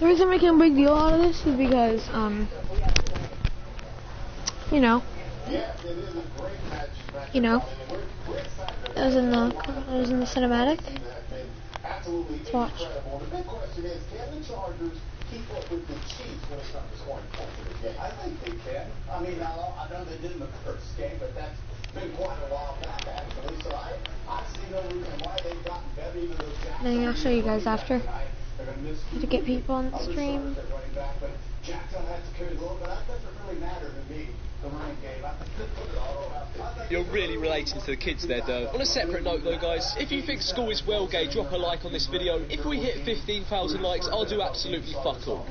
The reason I'm making a big deal out of this is because, you know, it was in the cinematic. Let's watch. The question is, can the Chargers keep up with the Chiefs when it comes to scoring points in the game? I think they can. I mean, I know they did in the first game, but that's been quite a while back, actually. So I see no reason why they've gotten better even though Jackson. Then I'll show you guys after. To get people on the stream. Jackson has to carry the load, but that doesn't really matter to me. The running game. I think they put it all out. You're really relating to the kids there, Derv. On a separate note though, guys, if you think school is well gay, drop a like on this video. If we hit 15,000 likes, I'll do absolutely fuck all.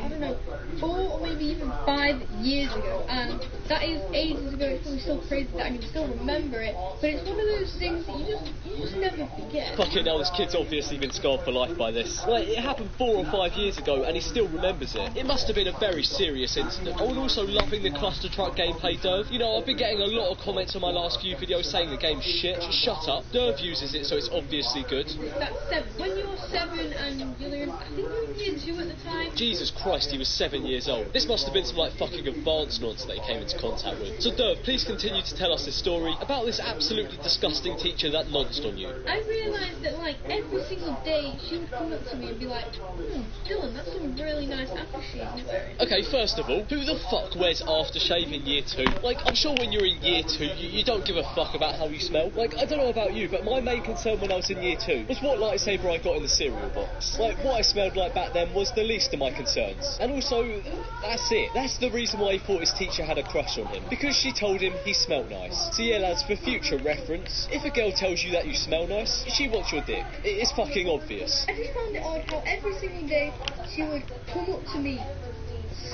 I don't know, 4 or maybe even 5 years ago, and that is ages ago. It's probably still crazy that I can still remember it, but it's one of those things that you just never forget. Fucking hell, this kid's obviously been scarred for life by this. Like, it happened 4 or 5 years ago, and he still remembers it. It must have been a very serious incident. I was also loving the cluster truck gameplay, Derv. You know, I've been getting a lot of comments on my last few videos saying the game's shit. Shut up. Derv uses it, so it's obviously good. That's 7. When you're 7 and you're in, I think you were in year 2 at the time. Jesus Christ, he was 7 years old. This must have been some like fucking advanced nonsense that he came into contact with. So Derv, please continue to tell us this story about this absolutely disgusting teacher that nonced on you. I realised that like every single day she would come up to me and be like, Dylan, that's some really nice aftershave you're wearing. Okay, first of all, who the fuck wears aftershave in year 2? Like, I'm sure when you're in year 2, you don't give a fuck about how you smell. Like, I don't know about you, but my main concern when I was in year 2 was what lightsaber I got in the cereal box. Like, what I smelled like back then was the least of my concerns. And also, that's it. That's the reason why he thought his teacher had a crush on him. Because she told him he smelled nice. So yeah, lads, for future reference, if a girl tells you that you smell nice, she wants your dick. It's fucking obvious. I just found it odd how every single day she would come up to me,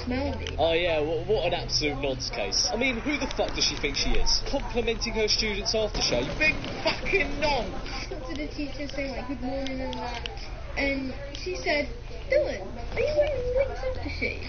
smell me. Oh yeah, what an absolute nonce case. I mean, who the fuck does she think she is? Complimenting her students aftershave? Big fucking nonce! I went to the teacher saying like good morning and that, and she said, Dylan, are you wearing Link's aftershave?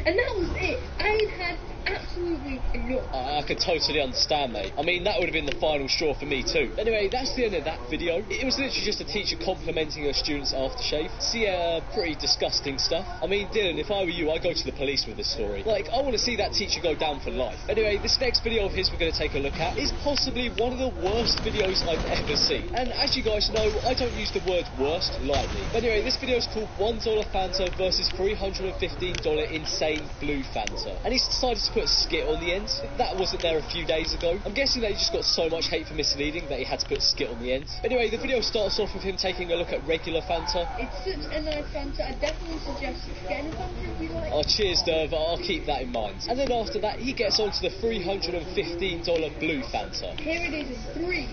And that was it. I had absolutely enough. I could totally understand, mate. I mean, that would have been the final straw for me too. Anyway, that's the end of that video. It was literally just a teacher complimenting her students' aftershave. So yeah, pretty disgusting stuff. I mean, Dylan, if I were you, I'd go to the police with this story. Like, I want to see that teacher go down for life. Anyway, this next video of his we're going to take a look at is possibly one of the worst videos I've ever seen. And as you guys know, I don't use the word worst lightly. But anyway, this video is called $1 Fanta versus $315 Insane Blue Fanta. And he's decided to put a skit on the end. That wasn't there a few days ago. I'm guessing that he just got so much hate for misleading that he had to put a skit on the end. Anyway, the video starts off with him taking a look at regular Fanta. It's such a nice Fanta. I definitely suggest getting a Fanta if you like. Oh, cheers, Derv. I'll keep that in mind. And then after that, he gets onto the $315 Blue Fanta. Here it is. 3,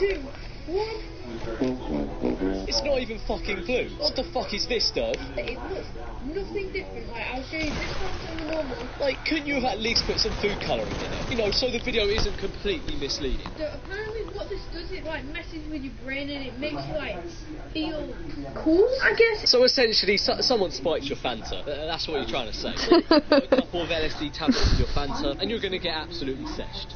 2, 1. It's not even fucking blue. What the fuck is this, Derv? It looks nothing different. Like, I'll show you this Fanta and the normal. Like, couldn't you have at least put some food colouring in it? You know, so the video isn't completely misleading. So apparently what this does, it like messes with your brain and it makes you like feel cool, I guess. So essentially, someone spiked your Fanta. That's what you're trying to say. Like, you put a couple of LSD tablets in your Fanta and you're going to get absolutely seshed.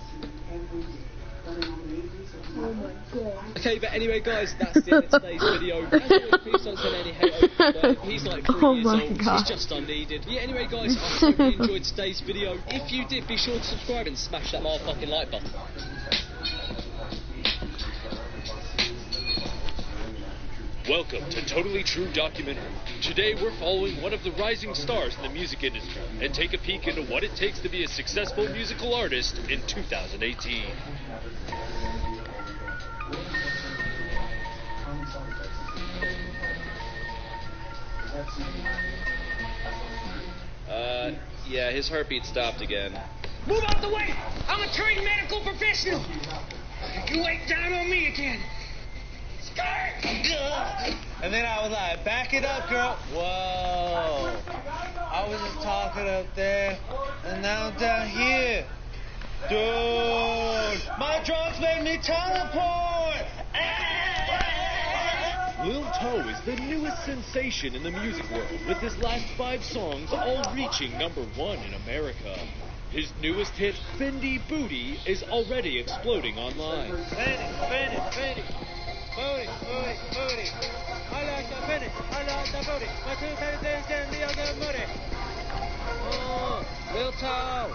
Oh my god. Okay, but anyway, guys, that's the end of today's video. As always, please don't send any hate over. He's like 3 years old. God. He's just unneeded. Yeah, anyway, guys, I hope you enjoyed today's video. If you did, be sure to subscribe and smash that motherfucking like button. Welcome to Totally True Documentary. Today we're following one of the rising stars in the music industry and take a peek into what it takes to be a successful musical artist in 2018. Yeah, his heartbeat stopped again. Move out the way! I'm a trained medical professional! You ain't down on me again! Skirt! And then I was like, back it up, girl. Whoa. I was just talking up there, and now I'm down here. Dude, my drugs made me teleport! Lil Toe is the newest sensation in the music world, with his last 5 songs all reaching #1 in America. His newest hit, Fendi Booty, is already exploding online. Fendi, Fendi, Fendi. Booty, booty, booty. I like the Fendi, I like Lil Toe.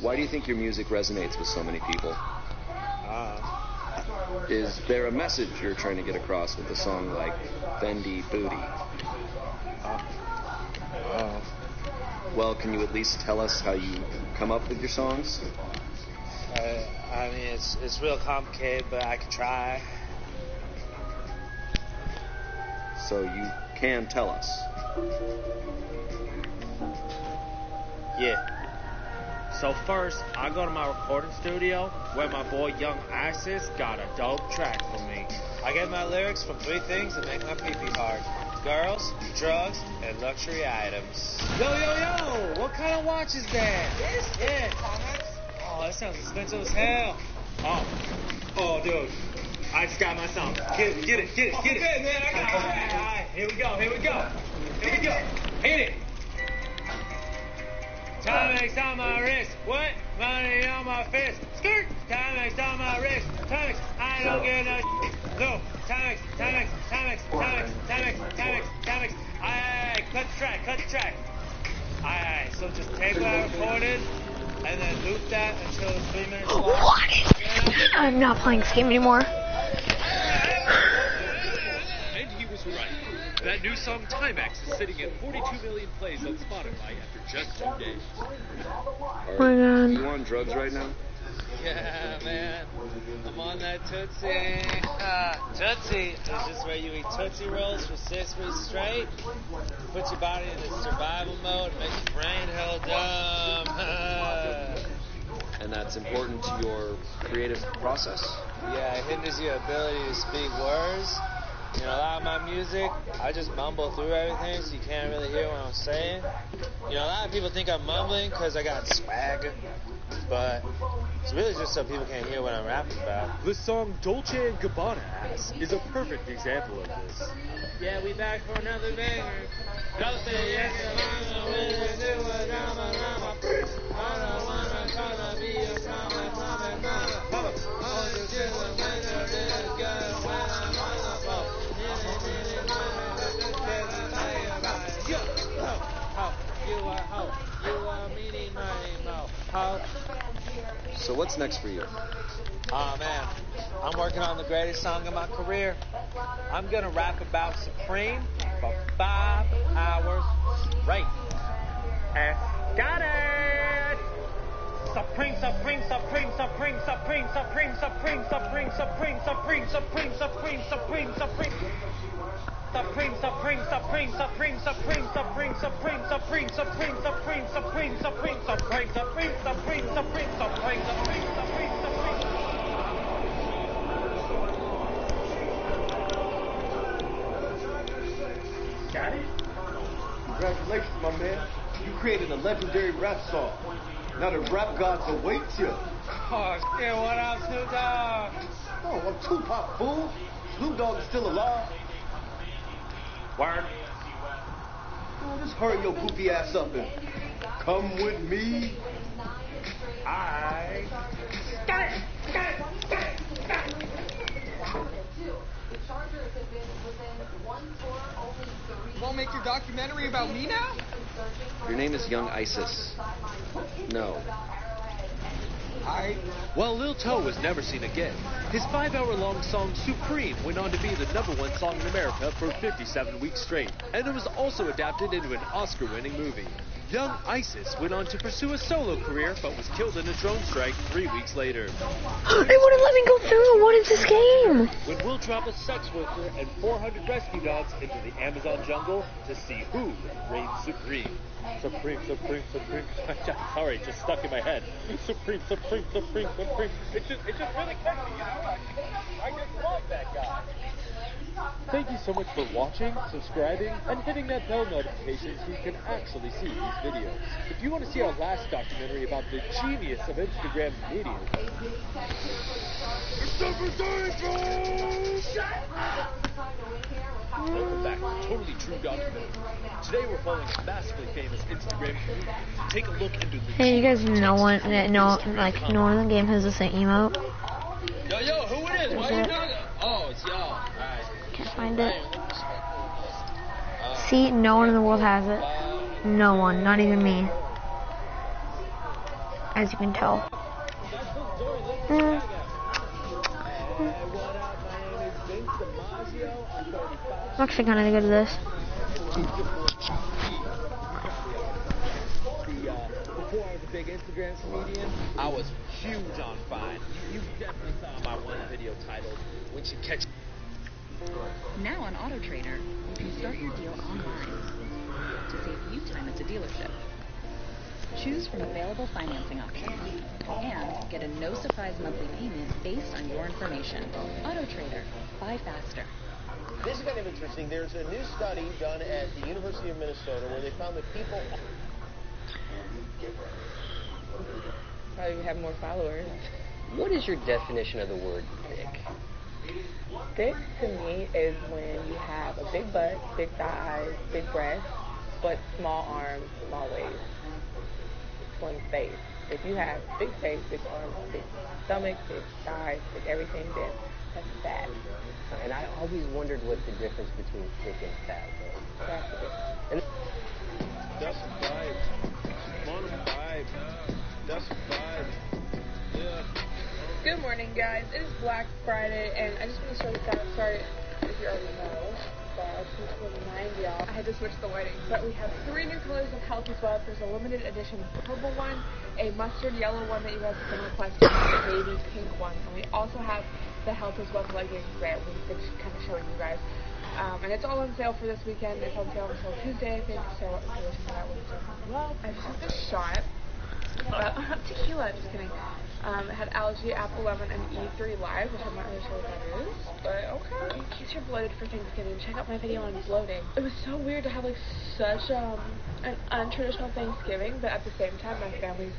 Why do you think your music resonates with so many people? Is there a message you're trying to get across with a song like Bendy Booty? Well, can you at least tell us how you come up with your songs? I mean, it's real complicated, but I can try. So you can tell us. Yeah. So first, I go to my recording studio where my boy Young Isis got a dope track for me. I get my lyrics from three things that make my pee-pee hard. Girls, drugs, and luxury items. Yo, what kind of watch is that? This? Yeah. Oh, that sounds expensive as hell. Oh, dude. I just got my song. Get it. Okay, man, I got it. All right, here we go. Hit it. Timex on my wrist. What? Money on my fist. Skirt. Timex on my wrist. Timex. I don't get no shit. No. Timex. Aye. Cut the track. Aye. So just take what I recorded and then loop that until it's 3 minutes long. What is this? I'm not playing this game anymore. And he was right. That new song Timex is sitting at 42 million plays on Spotify after just 2 days. Are you on drugs right now? Yeah, man. I'm on that Tootsie. Tootsie is just where you eat Tootsie Rolls for 6 weeks straight. Put your body in survival mode and make your brain hell dumb. And that's important to your creative process? Yeah, it hinders your ability to speak words. You know, a lot of my music, I just mumble through everything, so you can't really hear what I'm saying. You know, a lot of people think I'm mumbling because I got swag, but it's really just so people can't hear what I'm rapping about. The song Dolce & Gabbana Ass is a perfect example of this. Yeah, we back for another banger. Dolce & Gabbana, when you do a drama, I don't wanna gonna be a drama. All you do is when you're this good, when I'm on the phone. You are meaning money, mo. So what's next for you? Oh man, I'm working on the greatest song of my career. I'm gonna rap about Supreme for 5 hours straight. Got it! Supreme. Got it? Congratulations, my man. You created a legendary rap song. Now the rap gods await you. Oh, shit, what up, Snoop Dogg? Oh, I'm Tupac, fool. Snoop Dogg is still alive. Word. Oh, just hurry your goofy ass up and come with me. I got it. You won't make your documentary about me now? Your name is Young Isis. No. While Lil Toe was never seen again, his 5-hour-long song Supreme went on to be the #1 song in America for 57 weeks straight, and it was also adapted into an Oscar-winning movie. Young Isis went on to pursue a solo career, but was killed in a drone strike 3 weeks later. They wouldn't let me go through. What is this game? When we'll drop a sex worker and 400 rescue dogs into the Amazon jungle to see who reigns supreme. Supreme. Sorry, it just stuck in my head. Supreme. It's just really catchy, you know? I just love that guy. Thank you so much for watching, subscribing, and hitting that bell notification so you can actually see these videos. If you want to see our last documentary about the genius of Instagram media, it's never time, welcome back to Totally True Documentary. Today we're following a massively famous Instagram community. Take a look into the Hey, you guys know one in the game has the same emote? Yo, who it is? is it? Oh, it's y'all. All right. Can't find it. See, no one in the world has it. No one, not even me. As you can tell. I'm actually kind of good at this. Before I was a big Instagram comedian, I was huge on Vine. You definitely saw my one video titled "When You Catch." Now on AutoTrader, you can start your deal online to save you time at the dealership. Choose from available financing options and get a no-surprise monthly payment based on your information. AutoTrader. Buy faster. This is kind of interesting. There's a new study done at the University of Minnesota where they found that people probably have more followers. What is your definition of the word thick? Thick to me is when you have a big butt, big thighs, big breasts, but small arms, small waist, slim face. If you have big face, big arms, big stomach, big thighs, big everything, then that's fat. And I always wondered what the difference between thick and fat was. That's the difference. And that's a vibe. On a vibe. That's a vibe. Yeah. Good morning, guys. It is Black Friday, and I just want to show this out. Sorry if you already know, but I just want to remind y'all. I had to switch the lighting, but we have 3 new colors of Healthy Sweat. There's a limited edition purple one, a mustard yellow one that you guys have been requesting, and a baby pink one. And we also have the Healthy Sweat leggings that we've been kind of showing you guys. And it's all on sale for this weekend. It's on sale until Tuesday, I think, so if you're listening to that one. Well, I just took a shot. Tequila, just kidding. It had algae, apple, lemon, and E3 Live, which I'm not really sure what that is, but okay. In case you're bloated for Thanksgiving, check out my video on bloating. It was so weird to have like such an untraditional Thanksgiving, but at the same time, my family's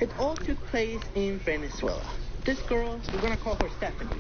It all took place in Venezuela. This girl, we're gonna call her Stephanie.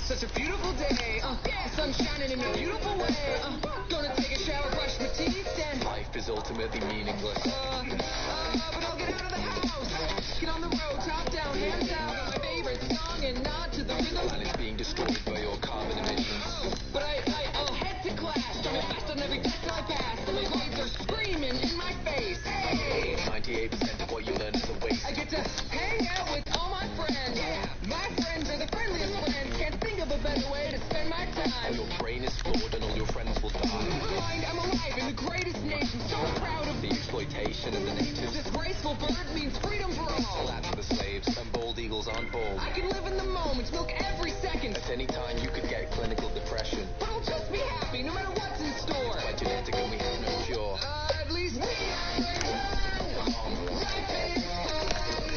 Such a beautiful day. The sun's shining in a beautiful way. Gonna take a shower, brush my teeth, and life is ultimately meaningless. But I'll get out of the house. Get on the road, top down, hands out. My favorite song and nod to the rhythm. And it's being destroyed by your carbon emissions. But I'll head to class. I'm fast on every test I pass. And my grades are screaming in my face. Hey! 98% of what you learn is a waste. I get to hang out with all my friends. Yeah, my friends are the friendliest friends. Can't think of a better way to spend my time. Your brain is flawed and all your friends will die. Blind, I'm alive in the greatest nation. So proud of the exploitation of the natives. This graceful bird means freedom for all. Land for the slaves and bald eagles aren't bald. I can live in the moment, milk every second. At any time you could get clinical depression. But I'll just be happy no matter what's in store. By genetic and we have no cure. At least we are. Life is fun.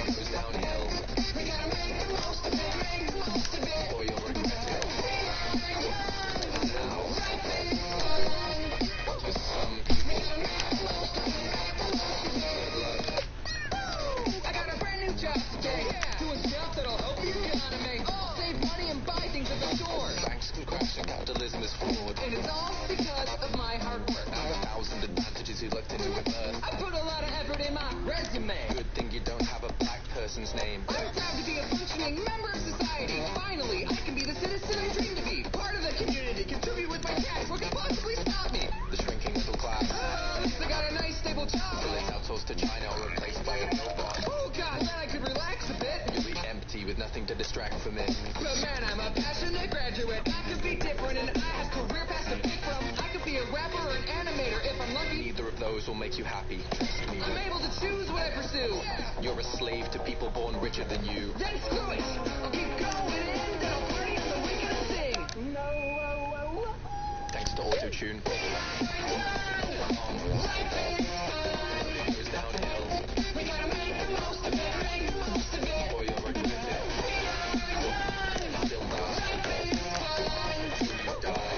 worked into a birth. I put a lot of effort in my resume. Good thing you don't have a black person's name. I'm proud to be a functioning member of society. Finally, I can be the citizen I dream to be. Part of the community, contribute with my tax. What could possibly stop me? The shrinking middle class. At least I got a nice stable job. Till it's outsourced to China or replaced by a robot. Oh God, then I could relax a bit. You'll be empty with nothing to distract from it. But man, I'm a passionate graduate. I could be different and I have career paths to pick from. I could be a rapper or an animator if I'm lucky. Neither of those will make you happy, trust me. I'm able to choose what I pursue. You're a slave to people born richer than you. Then screw it. I'll keep going in, then I'll party on the weekend and sing. Thanks to auto-tune. Goes downhill. We gotta make the most of it, make the most of it. Or you're a criminal. Still die. You die.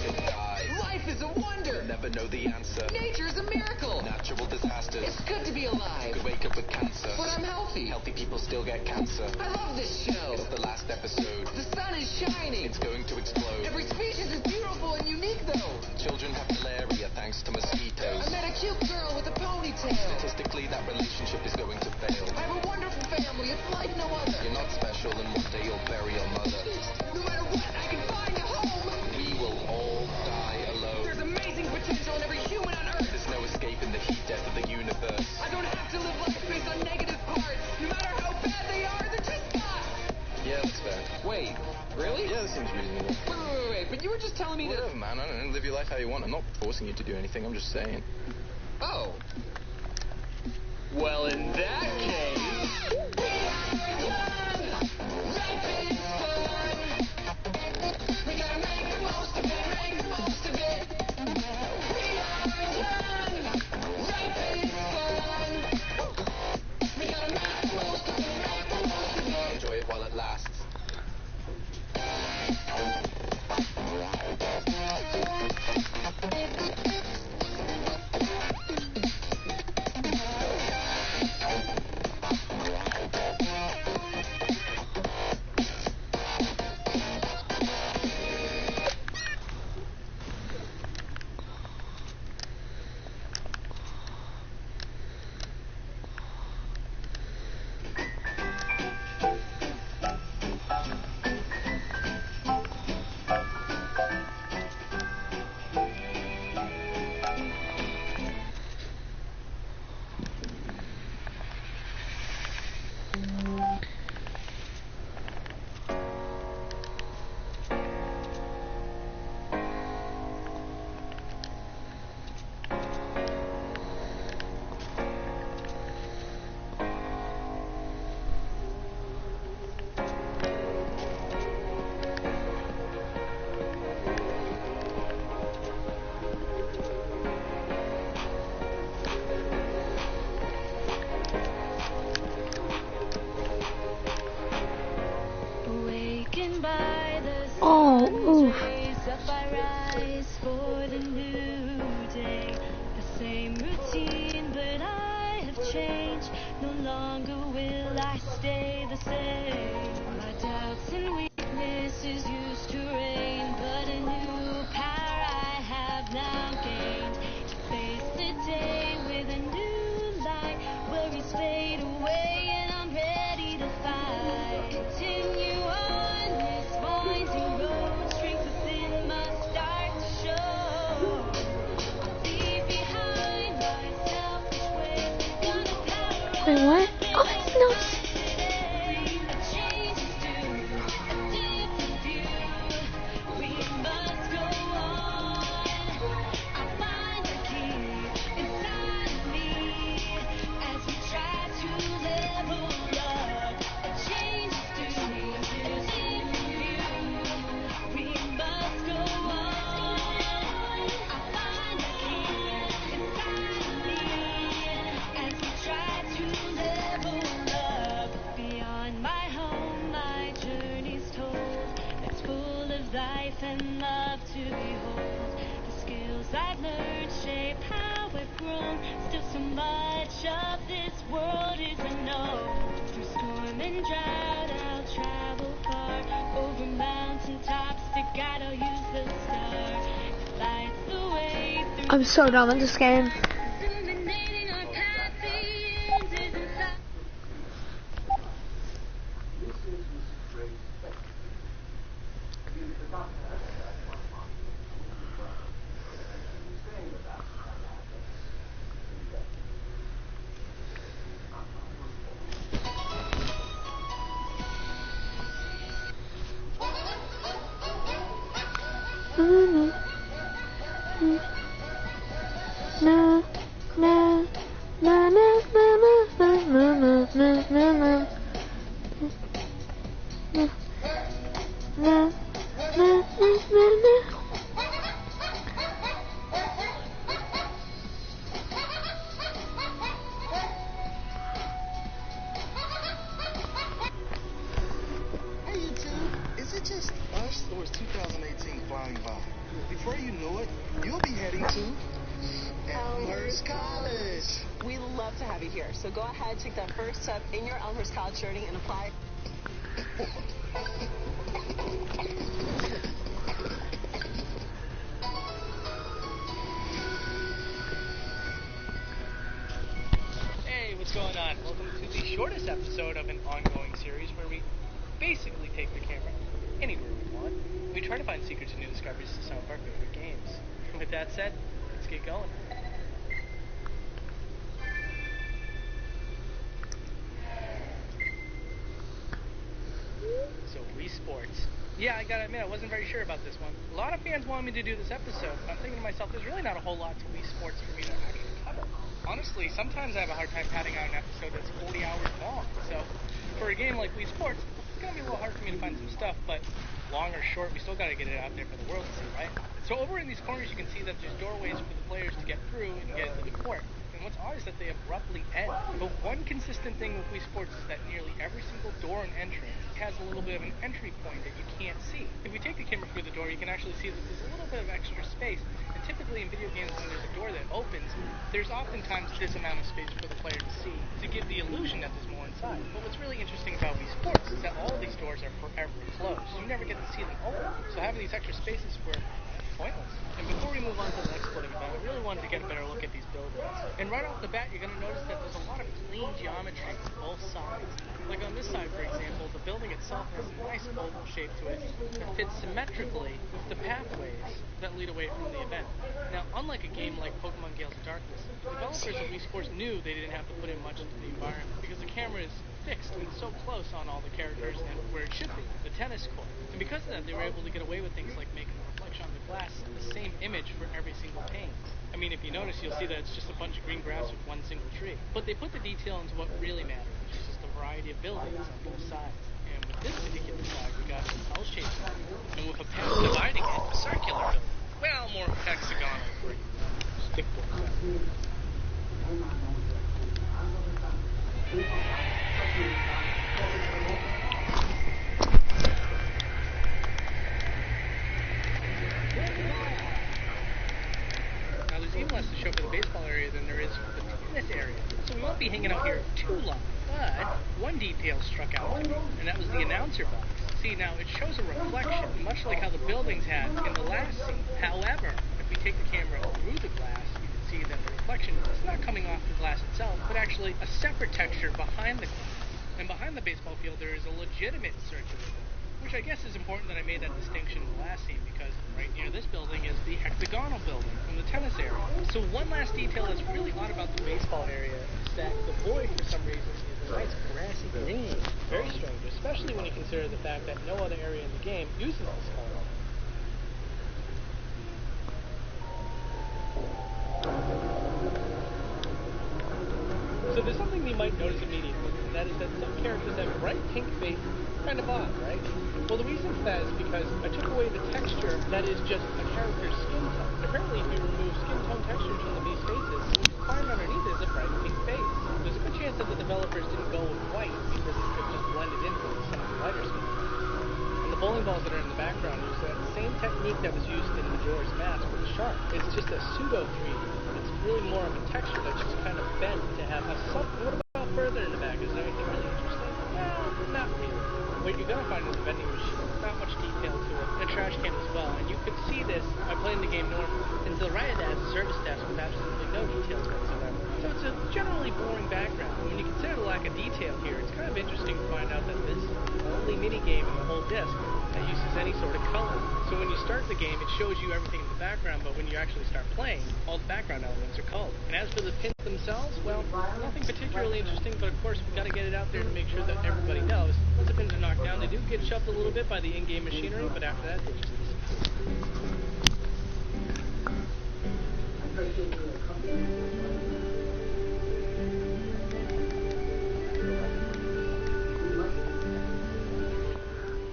You'll die. Life is a wonder. You'll never know the answer. Nature is a miracle. Natural disasters. It's good to be alive. Could wake up with cancer. But I'm healthy. Healthy people still get cancer. I love this show. It's the last episode. The sun is shining. It's going to explode. Every species is beautiful and unique, though. Children have malaria thanks to mosquitoes. I met a cute girl with a ponytail. Statistically, that relationship is going to fail. I have a wonderful family. It's like no other. You're not special, and one day you'll bury your mother. No matter what, I can find a home. We will all die alone. There's amazing potential in every human on Earth. There's no escaping the heat death of the universe. I don't have to live life based on negative parts. No matter how bad they are, they're just not. Yeah, that's fair. Wait, really? Yeah, that seems reasonable. Wait, but you were just telling me to... Whatever, man. I don't know. Live your life how you want. I'm not forcing you to do anything. I'm just saying. Oh. Well, in that case... We gotta make the most of it, make the most of it. We are young, life is fun. We gotta make the most of it, make the most of it. Enjoy it while it lasts. Oh, oof. For the new day, the same routine, but I have changed. No longer will I stay the same. My doubts and weaknesses used to reign, but a new power I have now gained. To face the day with a new light, worries fade away, and I'm ready to fight. Continue on this winding road, strength within must start to show. I'll leave behind my selfish ways, gonna power Wait, what? Oh, it's not. And love to behold. The skills I've learned shape how I've grown. Still so much of this world is unknown. Through storm and drought I'll travel far. Over mountain tops to guide I'll use the star. It lights I'm so done with this game. Na na na na na na na na na na na. Hey, you two. Is it just us, or is 2018 flying by? Before you know it, you'll be heading to Elmhurst College. We love to have you here. So go ahead, take that first step in your Elmhurst College journey and apply. Hey, what's going on? Welcome to the shortest episode of an ongoing series where we basically take the camera anywhere we want. We try to find secrets and new discoveries to some of our favorite games. With that said, let's get going. So, Wii Sports. Yeah, I gotta admit, I wasn't very sure about this one. A lot of fans wanted me to do this episode, but I'm thinking to myself, there's really not a whole lot to Wii Sports for me to actually cover. Honestly, sometimes I have a hard time padding out an episode that's 40 hours long. So, for a game like Wii Sports, it's gonna be a little hard for me to find some stuff, but long or short, we still gotta get it out there for the world to see, right? So over in these corners, you can see that there's doorways for the players to get through and get into the court. And what's odd is that they abruptly end. But one consistent thing with Wii Sports is that nearly every single door and entrance has a little bit of an entry point that you can't see. If we take the camera through the door, you can actually see that there's a little bit of extra space. And typically in video games, when there's a door that opens, there's oftentimes this amount of space for the player to see to give the illusion that there's more inside. But what's really interesting about Wii Sports is that all of these doors are forever closed. You never get to see them open. So having these extra spaces were pointless. And before we move on to the next splitting event, I really wanted to get a better look at these buildings. And right off the bat, you're going to notice that there's a lot of clean geometry on both sides. Like on this side, for example, the building itself has a nice oval shape to it that fits symmetrically with the pathways that lead away from the event. Now, unlike a game like Pokemon Gales of Darkness, developers of Wii Sports knew they didn't have to put in much into the environment because the camera is fixed and so close on all the characters and where it should be, the tennis court. And because of that, they were able to get away with things like making the reflection on the glass the same image for every single pane. I mean, if you notice, you'll see that it's just a bunch of green grass with one single tree. But they put the detail into what really matters, which is just a variety of buildings on both sides. And with this particular side, we got an L-shaped building, and with a path dividing it, a circular building. Well, more hexagonal for stick to it. Now, there's even less to show for the baseball area than there is for the tennis area, so we won't be hanging out here too long. But one detail struck out to me, and that was the announcer box. See, now it shows a reflection, much like how the buildings had in the last scene. However, if we take the camera through the glass, you can see that the reflection is not coming off the glass itself, but actually a separate texture behind the glass. And behind the baseball field, there is a legitimate circular building, which I guess is important that I made that distinction in the last scene, because right near this building is the hexagonal building from the tennis area. So one last detail that's really odd about the baseball area is that the void, for some reason, is a nice grassy green. Very strange, especially when you consider the fact that no other area in the game uses this color. So there's something you might notice immediately, and that is that some characters have bright pink faces. Kind of odd, right? Well, the reason for that is because I took away the texture that is just a character's skin tone. Apparently, if you remove skin tone textures from the Mii's faces, what you find underneath is a bright pink face. There's a good chance that the developers didn't go with white because it could just blend it in with some of the lighter skin. And the bowling balls that are in the background use that same technique that was used in Majora's Mask with the shark. It's just a pseudo 3D. It's really more of a texture that's just kind of bent to have a something. What about further in the back? Is there anything really interesting? No, not really. What you're going to find is a vending machine. Not much detail to it. And a trash can as well. And you could see this by playing the game normally. And to the right of that is a service desk with absolutely no details whatsoever. So it's a generally boring background. When you consider the lack of detail here, it's kind of interesting to find out that this is the only minigame in the whole disc that uses any sort of color. So when you start the game, it shows you everything in the background, but when you actually start playing, all the background elements are colored. And as for the pins themselves, well, nothing particularly interesting, but of course we've got to get it out there to make sure that everybody knows. Once the pins are knocked down, they do get shoved a little bit by the in-game machinery, but after that, they just disappear.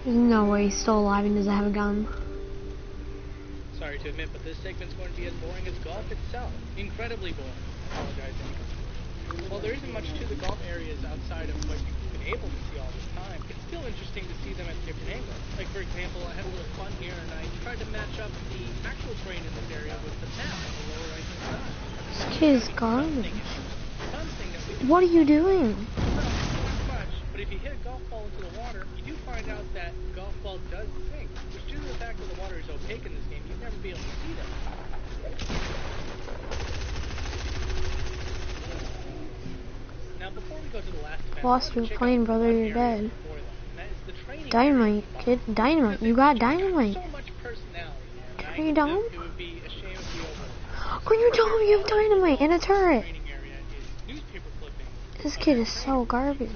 There's no way he's still alive and doesn't have a gun. Sorry to admit, but this segment's going to be as boring as golf itself. Incredibly boring. I apologize. Well, there isn't much to the golf areas outside of what you've been able to see all this time. It's still interesting to see them at different angles. Like, for example, I had a little fun here, and I tried to match up the actual terrain in this area with the map on the lower right-hand side. This kid is garbage. What are you doing? But if you hit a golf ball into the water, you do find out that the golf ball does sink, which due to the fact that the water is opaque in this game, you'd never be able to see that. Now, before we go to the last event, Lost your plane, brother, you're dead. Dynamite, kid. Dynamite. You got dynamite. So much personality. Are you dumb? It would be a shame if you Are you dumb? You have dynamite and a turret. This kid is so garbage.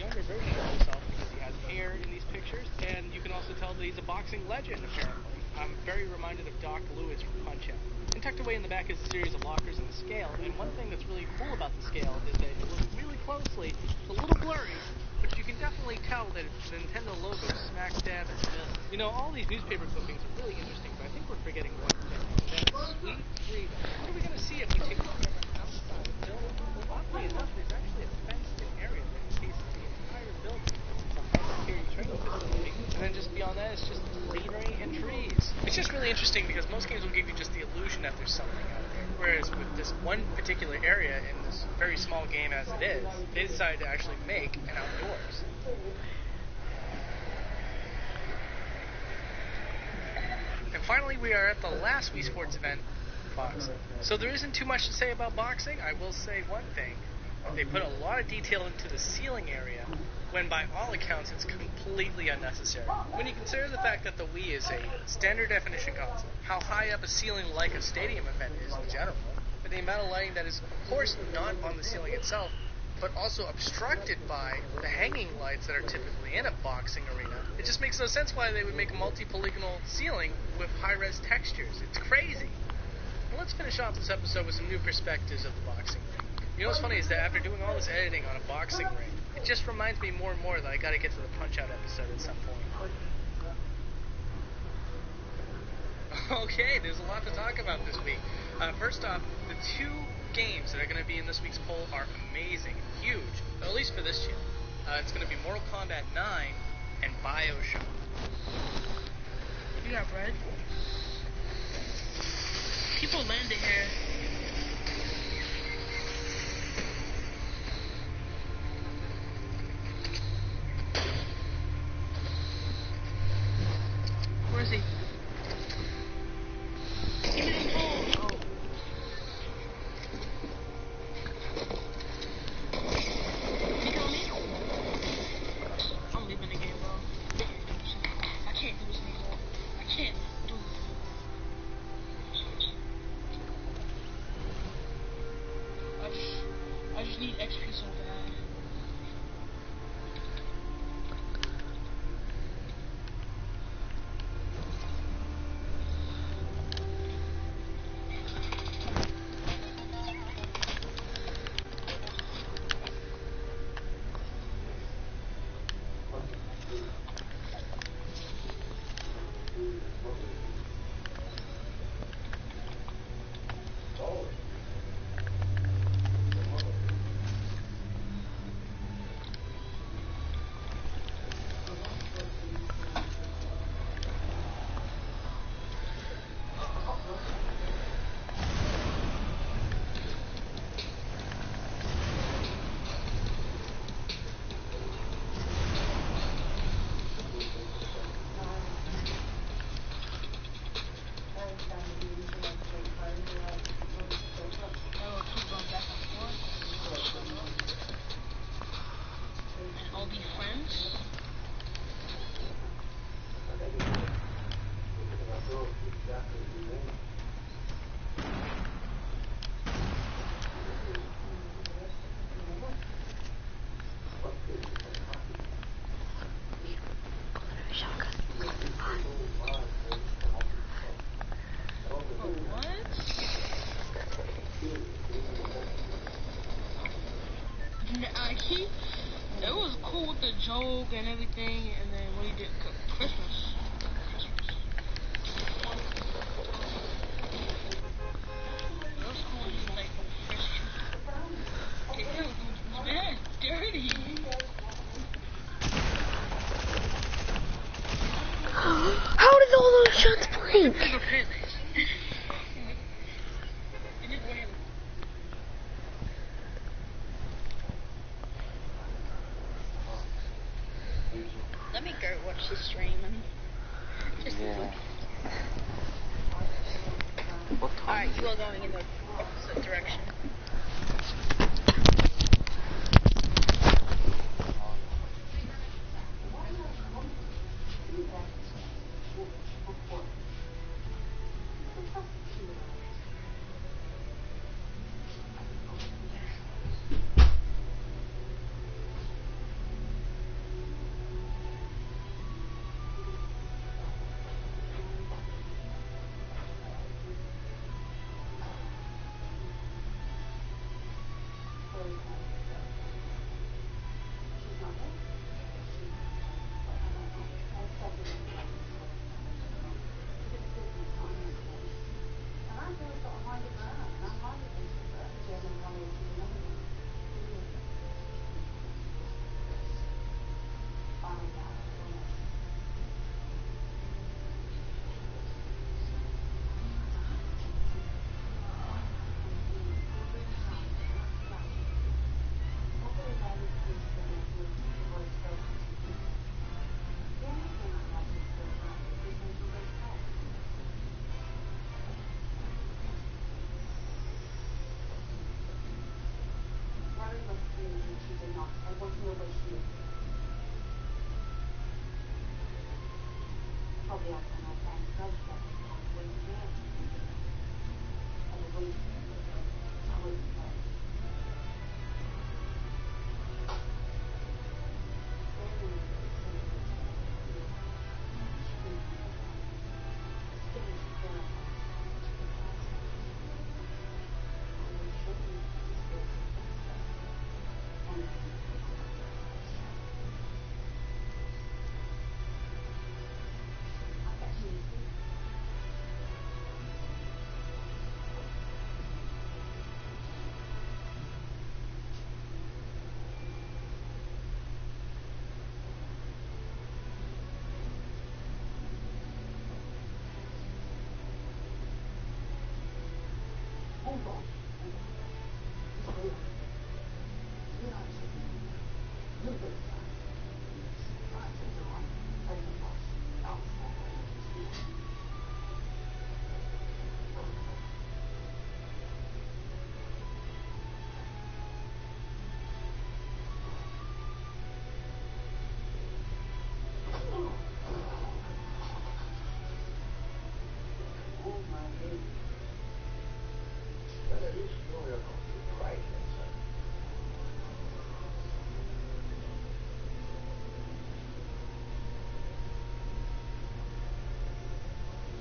younger version of himself because he has hair in these pictures, and you can also tell that he's a boxing legend, apparently. I'm very reminded of Doc Lewis from Punch-Out! And tucked away in the back is a series of lockers and a scale, and one thing that's really cool about the scale is that if you look really closely, it's a little blurry, but you can definitely tell that it's the Nintendo logo smack dab in the middle. You know, all these newspaper clippings are really interesting, but I think we're forgetting one thing, and that is sweet freedom. What are we going to see if we take a camera outside the building? Well, oddly enough, there's actually a fenced-in area that encases the entire building. It's a high-security training facility, and then just beyond that, it's just greenery and trees. It's just really interesting because most games will give you just the illusion that there's something out there, whereas with this one particular area in this very small game as it is, they decided to actually make an outdoors. And finally, we are at the last Wii Sports event, boxing. So there isn't too much to say about boxing. I will say one thing. They put a lot of detail into the ceiling area, when by all accounts it's completely unnecessary. When you consider the fact that the Wii is a standard definition console, how high up a ceiling like a stadium event is in general, and the amount of lighting that is, of course, not on the ceiling itself, but also obstructed by the hanging lights that are typically in a boxing arena, it just makes no sense why they would make a multi-polygonal ceiling with high-res textures. It's crazy. Well, let's finish off this episode with some new perspectives of the boxing ring. You know what's funny is that after doing all this editing on a boxing ring, it just reminds me more and more that I gotta get to the Punch-Out episode at some point. Okay, there's a lot to talk about this week. First off, the two games that are going to be in this week's poll are amazing, huge, at least for this channel. It's going to be Mortal Kombat 9 and BioShock. You got bread? People landed here. Where is he? Give me this phone. Oh. You kill me? I'm leaving the game, bro. I can't do this anymore. I can't do this. the joke and everything, and then when he did Christmas. It was cool when he was like Christian. Damn, man, dirty. How did all those shots blink? Let me go watch the stream and just look. Alright, you are going in the opposite direction.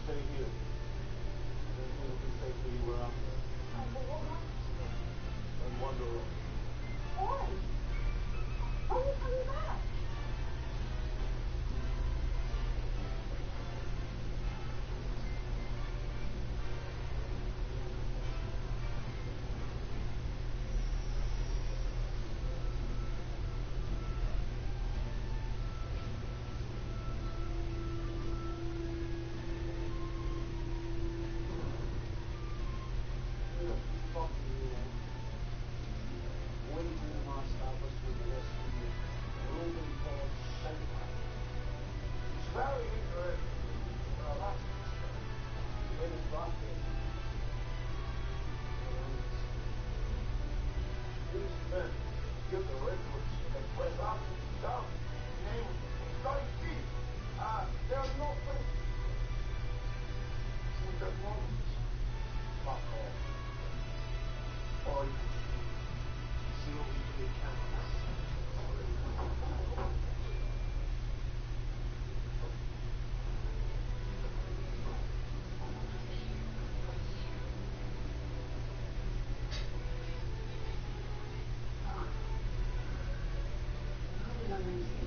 Thank you.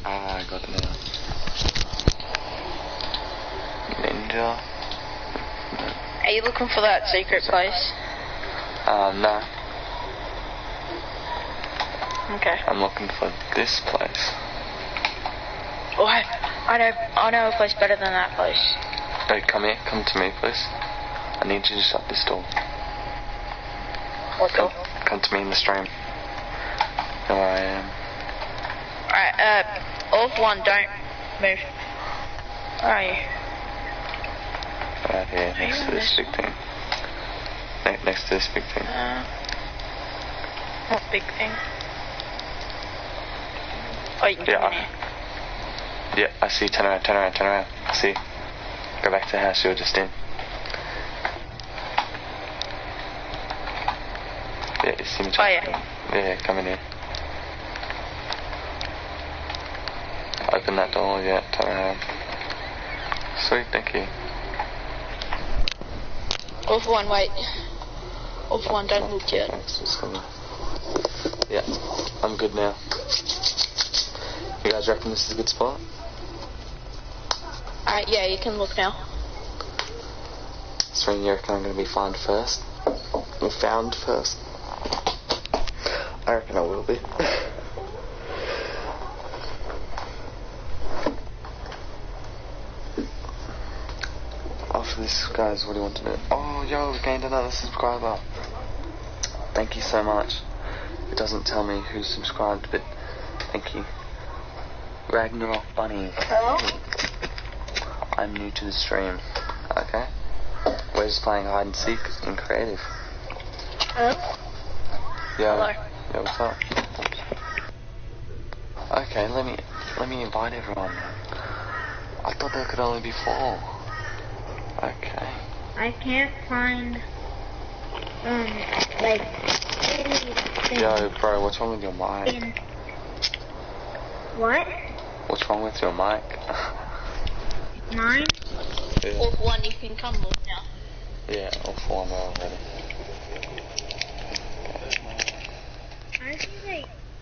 I got it now. Ninja. Are you looking for that secret place? No. Okay. I'm looking for this place. Oh, I know a place better than that place. Hey, come here. Come to me, please. I need you to shut this door. What door? Come to me in the stream. Know where I am. Alright, off one, don't move. Where are you? Right here, next to this big thing. Next to this big thing. What big thing? Oh, you can come in here. Yeah, I see. Turn around. I see. Go back to the house you were just in. Yeah, you see me? Oh, yeah. Yeah, come in here. Open that door, yeah, turn around. Sweet, thank you. Off one, wait. Off one, don't look yet. Yeah, I'm good now. You guys reckon this is a good spot? Alright, yeah, you can look now. So you reckon I'm going to be found first? Or found first? I reckon I will be. After this, guys, what do you want to do? Oh, yo, we gained another subscriber. Thank you so much. It doesn't tell me who's subscribed, but thank you. Ragnarok Bunny. Hello? I'm new to the stream. Okay? We're just playing hide and seek in creative. Hello? Yo. Hello. Yo, what's up? Okay, let me invite everyone. I thought there could only be 4. Okay. I can't find, like, anything. Yo, bro, what's wrong with your mic? What? What's wrong with your mic? Mine? Yeah. Off one, you can come look now. Yeah, all 4 now already.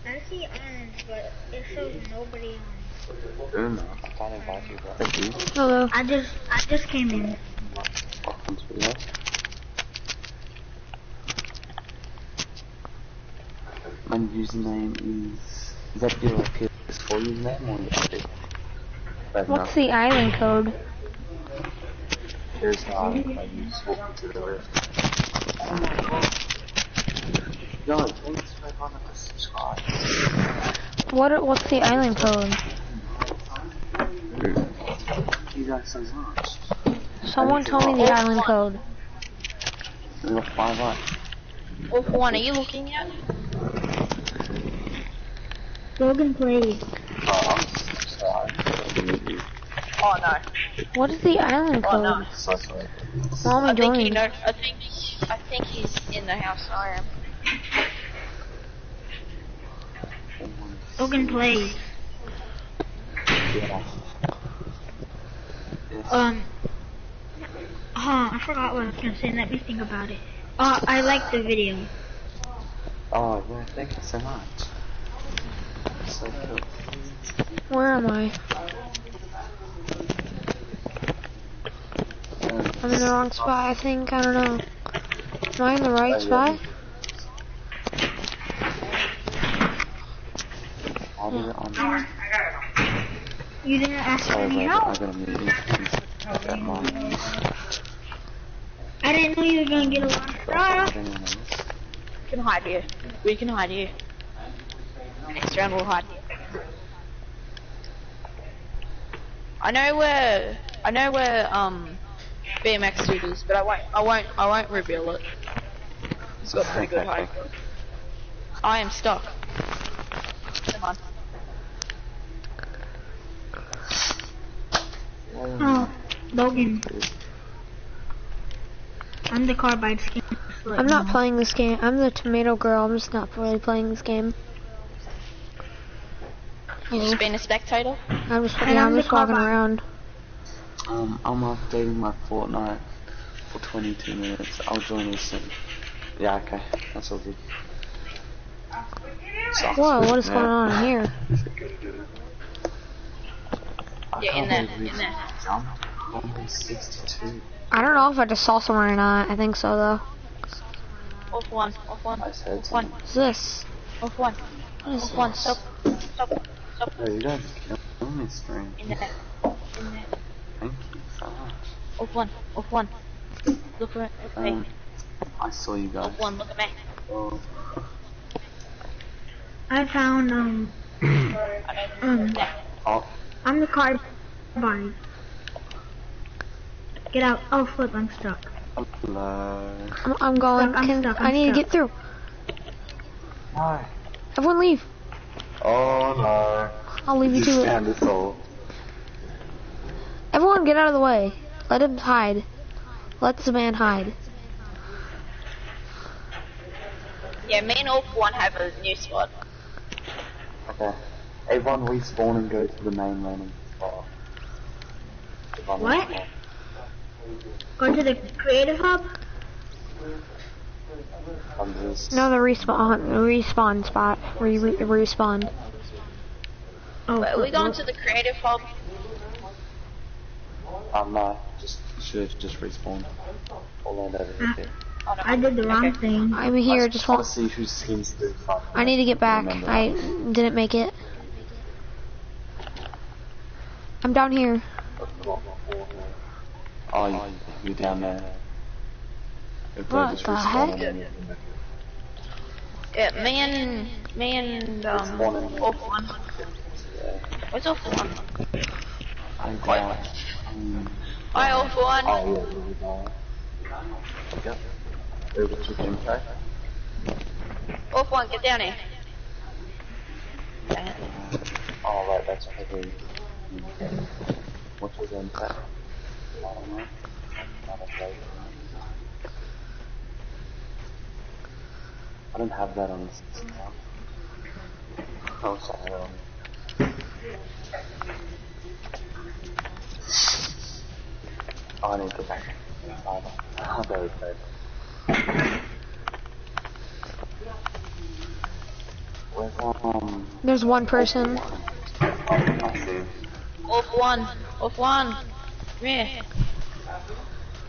I see orange, but it shows nobody on. Uma, I can't invite you, bro. Thank you. Hello. I just came in. Welcome to the My username is that your PS4 username or your edit? What's the island code? Here's the island code, you just walk to the left. Oh my god. Yo, thanks for everyone that subscribe. What's the island code? Thank you guys so much. Someone told me the island code. Look, 5 up. Off one, are you looking yet? Logan, please. Oh, I'm sorry. Oh no. What is the island code? Oh no. So sorry. Mom, I think I think he's in the house. I am. Logan, please. Yeah. I forgot what I was gonna say. Let me think about it. I like the video. Oh, yeah, thank you so much. So cool. Where am I? I'm in the wrong spot, I think. I don't know. Am I in the right spot? You didn't ask for any help? I got a meeting. I didn't know you were gonna get a lot of stuff. We can hide here. We can hide here. Next round we'll hide here. I know where BMX Dude is, but I won't reveal it. It's got pretty good height. I am stuck. Come on. Oh, Logan. I'm the carbide skin. I'm not playing this game. I'm the tomato girl. I'm just not really playing this game. You just being a spectator? I'm just walking around. I'm updating my Fortnite for 22 minutes. I'll join you soon. Yeah, okay. That's all good. Sucks. Whoa, what is going on here? Yeah, in there. Jump 162. I don't know if I just saw someone or not. I think so though. Off one. I said Off one. What's this? Off one. What is Off one. this? Stop. Oh, you guys kill me, stream. In there. Thank you so much. Off one. Look at me. I saw you guys. Off one. Look at me. Oh. I found Oh. I'm the carbide. Get out. Oh flip, I'm stuck. Hello. I'm going. I'm stuck, I need to get through. Hi. Everyone leave. Oh no. I'll leave you to Stand this all. Everyone get out of the way. Let him hide. Let the man hide. Yeah, me and Off one have a new spot. Okay. Everyone respawn and go to the main landing spot. What? Go to the creative hub? No, the respawn spot where you respawn. Oh, Are we going to the creative hub? No, should have just respawned. I'll land over here. I did the wrong thing. I'm here. Just want to see who skins the fight. I need to get back. I didn't make it. I'm down here. Oh, you're down there. What the heck? Yeah, me and Off one. Where's Off one? I'm down. Hi, Off one. Oh, yeah. Yep. Over to the impact. Off one, get down here. Oh, right, that's heavy. What was the impact? I don't know. I don't have that on this account. Oh, sorry. Oh, I need to go back. Oh, there we go. There's one person. Off one. Come here.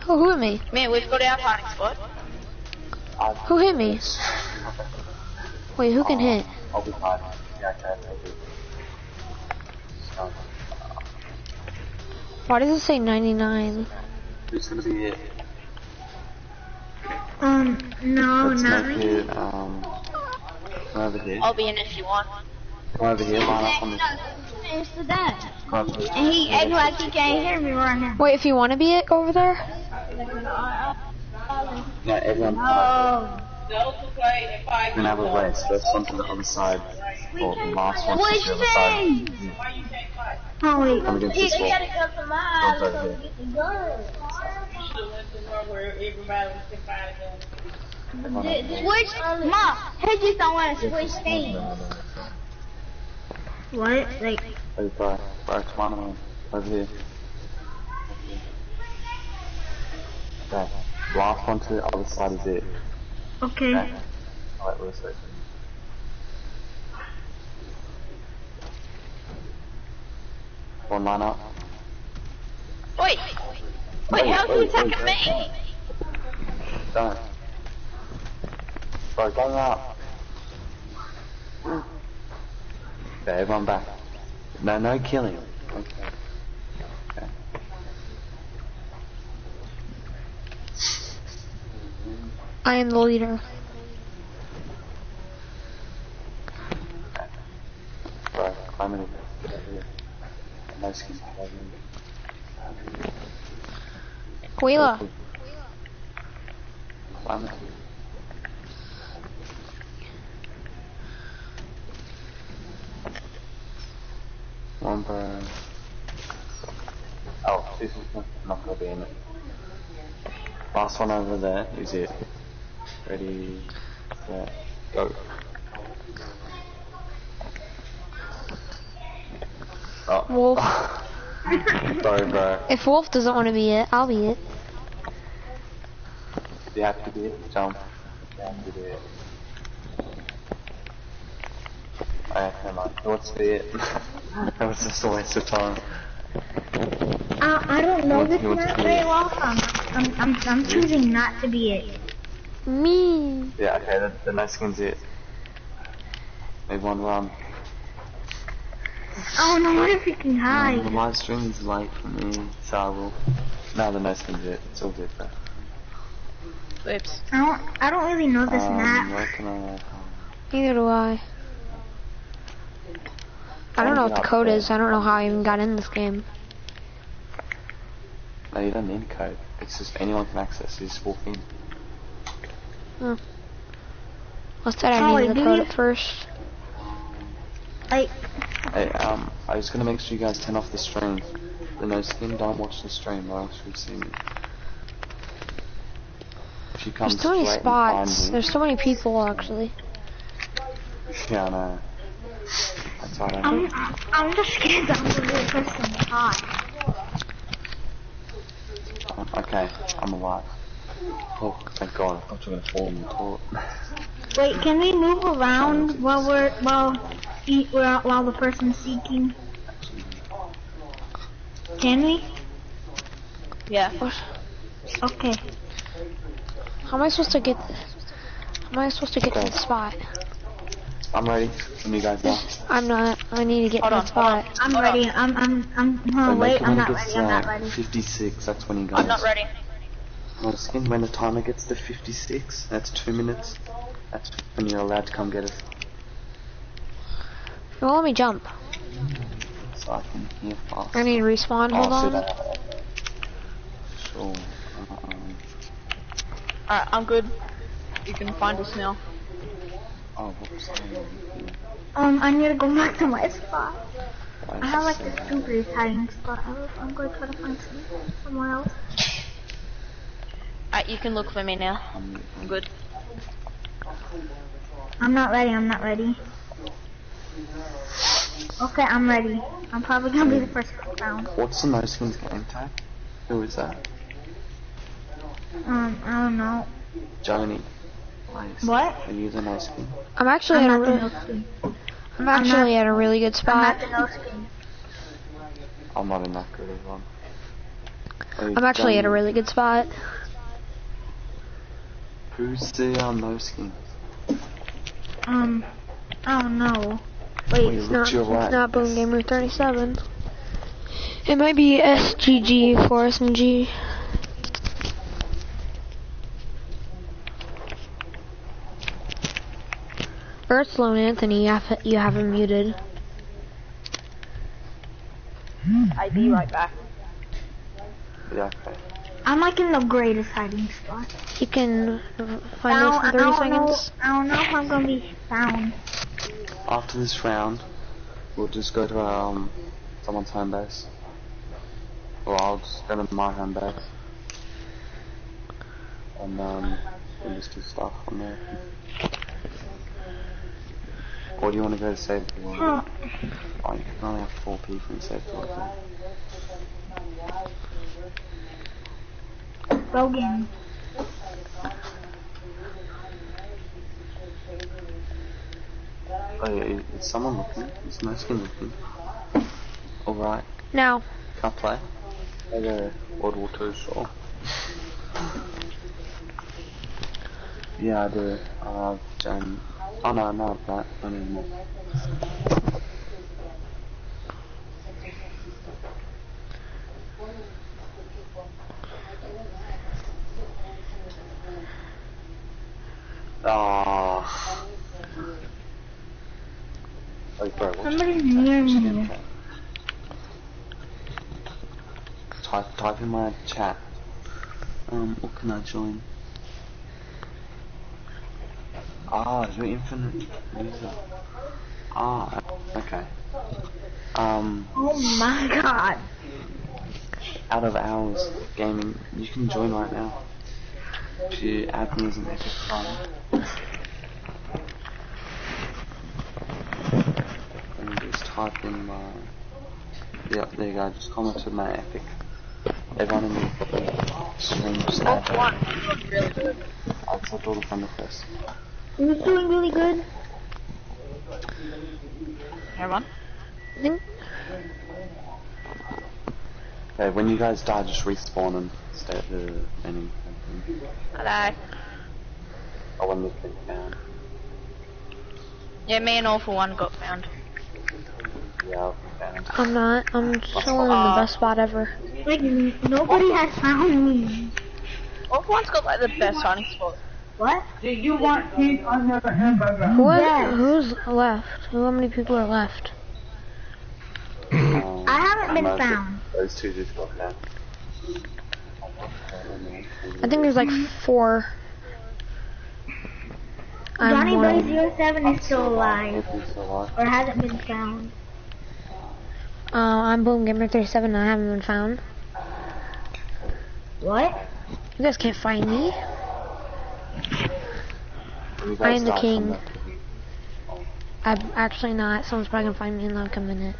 Oh, who hit me? Man, we've got our hiding spot. Who hit me? Wait, who can hit? I'll be fine. Yeah, I can. Why does it say 99? Who's gonna be it? No, Let's not make me. it, come over here. I'll be in if you want. Come over here, line up on this. It's the dad. Come over here. And he acts like he can't hear me right now. Wait, if you want to be it over there? Yeah, everyone come over here. We're gonna have a race. First one to the other side. Or the last one to the other side. Oh wait. Come against this wall. Go over here. Switch, Mom. He just don't want to switch things. What? Like? Hey, bro, come on, over here. Okay, last one to the other side is it. Okay. Alright, we'll see. One line up. Wait, how's he attacking me? Don't. Bro, go up. Okay, everyone back. No killing. Okay. I am the leader. Bro, climb in. No skin. Wheeler. Climb it. One bro. Oh, this is not gonna be in it. Last one over there is it. Ready, set, go. Oh. Wolf. Sorry, bro. If Wolf doesn't want to be it, I'll be it. You have to be it. Jump. You have to do it. Alright, never mind. What's the it? That was just a waste of time. I don't know this map very well, so I'm choosing not to be it. Me. Yeah, okay, the no skin's it. Maybe one run. Oh no, what if we can The hide? live stream is late for me, so I will. No, the no skin's it. It's all good, bro. Oops. I don't really know this map. Where can I? Neither do I. I don't know what the code is. I don't know how I even got in this game. No, you don't need a code. It's just anyone can access. You just walk in. Oh. I said I needed the code at first. Like. Hey, I was gonna make sure you guys turn off the stream. The no skin, don't watch the stream, or else you'll see me. If you come There's too many straight and find spots. me. There's so many people actually. Yeah, I know. That's why I don't. I'm just scared that I'm gonna be the person hot. Okay, I'm alive. Oh, thank God! I thought you were gonna fall in the toilet. Wait, can we move around while the person's seeking? Can we? Yeah. Okay. How am I supposed to get? How am I supposed to get to the spot? I'm ready. When you guys are. I'm not. I need to get to the spot. I'm ready. Wait, I'm not ready. I'm not ready. 56. That's when you guys. I'm not ready. No skin. When the timer gets to 56, that's 2 minutes. That's when you're allowed to come get us. Well, let me jump. So I can hear fast. I need to respawn. Hold on. Sure. Alright, I'm good. You can find us now. Oh, whoops. I need to go back to my spot. I have like a super hiding spot. I'm going to try to find somewhere else. Alright, you can look for me now. I'm good. I'm not ready. I'm not ready. Okay, I'm ready. I'm probably gonna be the first one found. What's the no skins game tag? Who is that? I don't know. Joni. What? Are you the no skin? I'm actually at a really good spot. I'm not the no skin. I'm not in that good as one. I'm actually at a really good spot. Who's the no skin? I don't know. Wait, It's not Boom Gamer 37. It might be SGG for SMG. Earthloan Anthony, you have him muted. I'll be right back. Yeah, okay. I'm like in the greatest hiding spot. You can find us in 30 seconds. I don't know if I'm gonna be found. After this round, we'll just go to someone's home base. Or I'll just go to my home base. And we'll just do stuff from there. Or do you want to go to save the world? Oh, you can only have 4 people in save the world. Logan. Oh yeah, is someone looking? Is no skin looking? Alright. Now. Can't play? Okay, World War II, sure. Yeah, I do. Oh no, no, that. I don't know. bro, what's Somebody's near me. Type in my chat. What can I join? You're infinite user. Okay. Oh my god. Out of hours gaming, you can join right now. If you add me as an epic friend. Let me just type in my... Yep, there you go, just comment with my epic. Everyone in the stream just add that. I'll accept all the friend requests. Who's doing really good? Everyone? Okay, when you guys die, just respawn and stay at the ending. Hello. Or when they've been found. Yeah, me and Awful One got found. Yeah, I'll be found. I'm not. I'm chilling in the best spot ever. Like, nobody has found me. Awful One's got like the best hiding spot. What? Did you want cheese on your hamburger? Who's left? How many people are left? I haven't been found. Those two just got found. I think there's like 4. Johnny Boy 07 is still alive. Or hasn't been found. I'm Boom Gamer 37 and I haven't been found. What? You guys can't find me. I am the king. I'm actually not. Someone's probably gonna find me in like a minute.